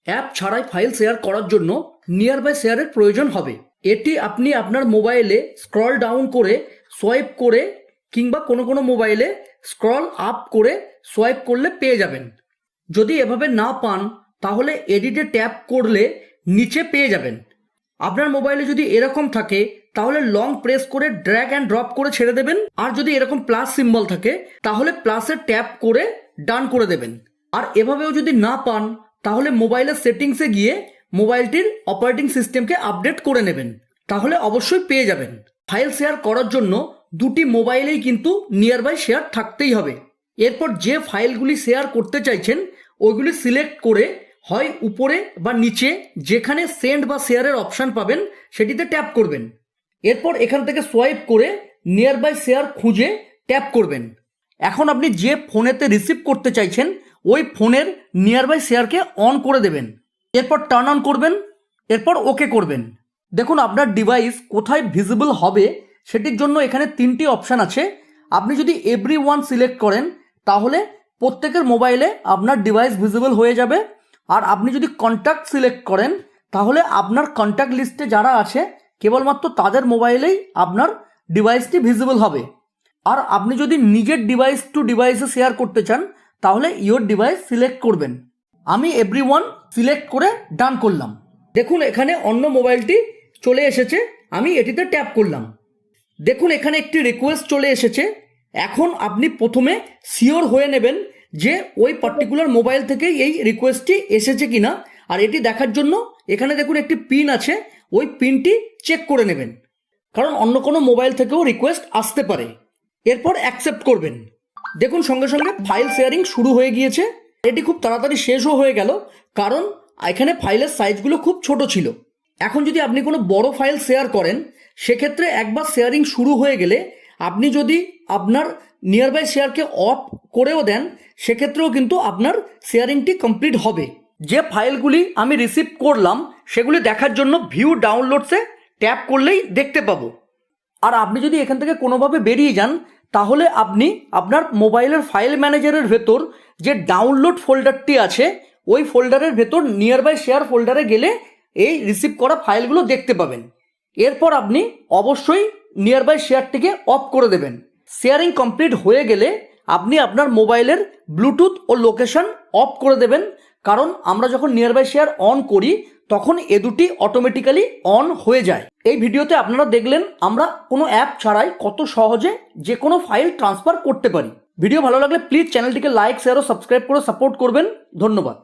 App ছাড়াই file share করার জন্য নিয়ার বাই শেয়ারের প্রয়োজন হবে। এটি আপনি আপনার মোবাইলে স্ক্রল ডাউন করে সোয়াইপ করে কিংবা কোনো কোনো মোবাইলে স্ক্রল আপ করে সোয়াইপ করলে পেয়ে যাবেন। যদি এভাবে না পান তাহলে এডিটে ট্যাপ করলে নিচে পেয়ে যাবেন। আপনার মোবাইলে যদি এরকম থাকে তাহলে লং প্রেস করে ড্র্যাগ অ্যান্ড ড্রপ করে ছেড়ে দেবেন, আর যদি এরকম প্লাস সিম্বল থাকে তাহলে প্লাসে ট্যাপ করে ডান করে দেবেন। আর এভাবেও যদি না পান তাহলে মোবাইলের সেটিংসে গিয়ে মোবাইলটির অপারেটিং সিস্টেমকে আপডেট করে নেবেন, তাহলে অবশ্যই পেয়ে যাবেন। ফাইল শেয়ার করার জন্য দুটি মোবাইলেই কিন্তু নিয়ার বাই শেয়ার থাকতেই হবে। এরপর যে ফাইলগুলি শেয়ার করতে চাইছেন ওইগুলি সিলেক্ট করে হয় উপরে বা নিচে যেখানে সেন্ড বা শেয়ারের অপশান পাবেন সেটিতে ট্যাপ করবেন। এরপর এখান থেকে সোয়াইপ করে নিয়ার বাই শেয়ার খুঁজে ট্যাপ করবেন। এখন আপনি যে ফোনেতে রিসিভ করতে চাইছেন ওই ফোনের নিয়ার বাই শেয়ারকে অন করে দেবেন। এরপর টার্ন অন করবেন, এরপর ওকে করবেন। দেখুন আপনার ডিভাইস কোথায় ভিজিবল হবে সেটির জন্য এখানে তিনটি অপশান আছে। আপনি যদি এভরি ওয়ান সিলেক্ট করেন তাহলে প্রত্যেকের মোবাইলে আপনার ডিভাইস ভিজিবল হয়ে যাবে। আর আপনি যদি কন্ট্যাক্ট সিলেক্ট করেন তাহলে আপনার কন্ট্যাক্ট লিস্টে যারা আছে কেবলমাত্র তাদের মোবাইলেই আপনার ডিভাইসটি ভিজিবল হবে। আর আপনি যদি নিজের ডিভাইস টু ডিভাইসে শেয়ার করতে চান তাহলে ইওর ডিভাইস সিলেক্ট করবেন। আমি এভরি ওয়ান সিলেক্ট করে ডান করলাম। দেখুন এখানে অন্য মোবাইলটি চলে এসেছে, আমি এটিতে ট্যাপ করলাম। দেখুন এখানে একটি রিকোয়েস্ট চলে এসেছে। এখন আপনি প্রথমে শিওর হয়ে নেবেন যে ওই পার্টিকুলার মোবাইল থেকে এই রিকোয়েস্টটি এসেছে কিনা। আর এটি দেখার জন্য এখানে দেখুন একটি পিন আছে, ওই পিনটি চেক করে নেবেন, কারণ অন্য কোনো মোবাইল থেকেও রিকোয়েস্ট আসতে পারে। এরপর অ্যাকসেপ্ট করবেন। দেখুন সঙ্গে সঙ্গে ফাইল শেয়ারিং শুরু হয়ে গিয়েছে। এটি খুব তাড়াতাড়ি শেষও হয়ে গেল, কারণ এখানে ফাইলের সাইজগুলো খুব ছোট ছিল। এখন যদি আপনি কোনো বড় ফাইল শেয়ার করেন সেক্ষেত্রে একবার শেয়ারিং শুরু হয়ে গেলে আপনি যদি আপনার নিয়ার বাই শেয়ারকে অফ করেও দেন সেক্ষেত্রেও কিন্তু আপনার শেয়ারিংটি কমপ্লিট হবে। যে ফাইলগুলি আমি রিসিভ করলাম সেগুলি দেখার জন্য ভিউ ডাউনলোডসে ট্যাপ করলেই দেখতে পাবো। আর আপনি যদি এখান থেকে কোনোভাবে বেরিয়ে যান তাহলে আপনি আপনার মোবাইলের ফাইল ম্যানেজারের ভেতর যে ডাউনলোড ফোল্ডারটি আছে ওই ফোল্ডারের ভেতর নিয়ার বাই শেয়ার ফোল্ডারে গেলে এই রিসিভ করা ফাইলগুলো দেখতে পাবেন। এরপর আপনি অবশ্যই নিয়ার বাই শেয়ারটিকে অফ করে দেবেন। শেয়ারিং কমপ্লিট হয়ে গেলে আপনি আপনার মোবাইলের ব্লুটুথ ও লোকেশন অফ করে দেবেন, কারণ আমরা যখন নিয়ার বাই শেয়ার অন করি তখন এ দুটি অটোমেটিক্যালি অন হয়ে যায়। এই ভিডিওতে আপনারা দেখলেন আমরা কোনো অ্যাপ ছাড়াই কত সহজে যে কোনো ফাইল ট্রান্সফার করতে পারি। ভিডিও ভালো লাগলে প্লিজ চ্যানেলটিকে লাইক শেয়ার ও সাবস্ক্রাইব করে সাপোর্ট করবেন। ধন্যবাদ।